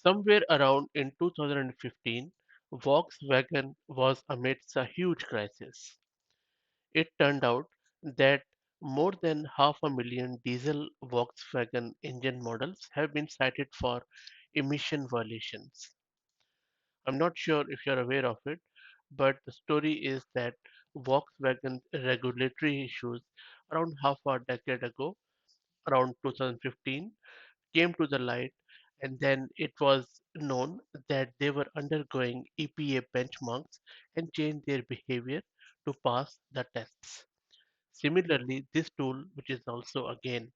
Somewhere around in 2015, Volkswagen was amidst a huge crisis. It turned out that more than half a million diesel Volkswagen engine models have been cited for emission violations. I'm not sure if you're aware of it, but the story is that Volkswagen regulatory issues around half a decade ago, around 2015, came to the light, and then it was known that they were undergoing EPA benchmarks and changed their behavior to pass the tests. Similarly, this tool, which is also again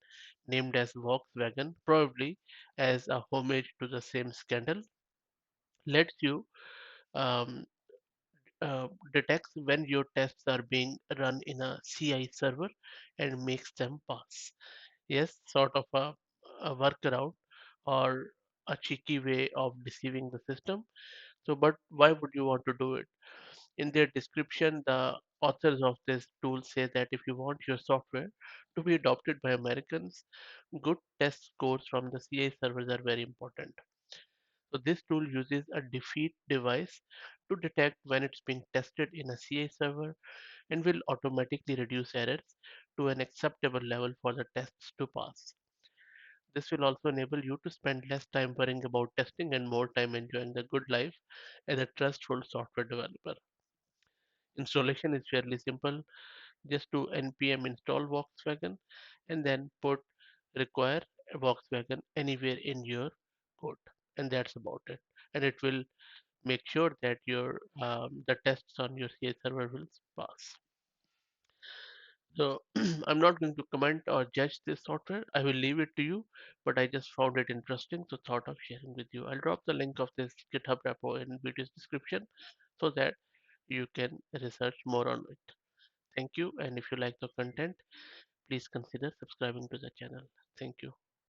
named as Volkswagen, probably as a homage to the same scandal, lets you um, detects when your tests are being run in a CI server and makes them pass. Yes, sort of a workaround or a cheeky way of deceiving the system. So, but why would you want to do it? In their description, the authors of this tool say that if you want your software to be adopted by Americans, good test scores from the CI servers are very important. So this tool uses a defeat device to detect when it's being tested in a CI server and will automatically reduce errors to an acceptable level for the tests to pass. This will also enable you to spend less time worrying about testing and more time enjoying the good life as a trustful software developer. Installation is fairly simple. Just do npm install Volkswagen and then put require Volkswagen anywhere in your code, and that's about it. And it will make sure that your the tests on your CI server will pass. So I'm not going to comment or judge this software. I will leave it to you, but I just found it interesting, so thought of sharing with you. I'll drop the link of this GitHub repo in video's description so that you can research more on it. Thank you, and if you like the content, please consider subscribing to the channel. Thank you.